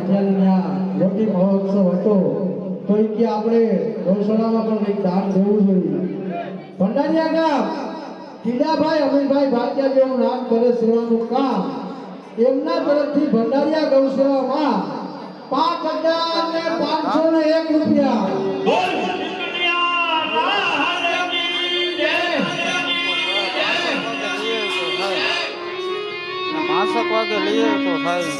ભાટિયાની મોટી મહોત્સવ હતો તો એ કે આપણે ગૌશાળામાં પણ કંઈક દાન દેવું જોઈએ. ભંડારીયા ગામ ટીડાભાઈ અમીનભાઈ ભાટિયા જેવું નામ કરે સેવાનું કામ એમના તરફથી ભંડારીયા ગૌસેવામાં 5,501 રૂપિયા માસક વાગે લઈએ તો થાય.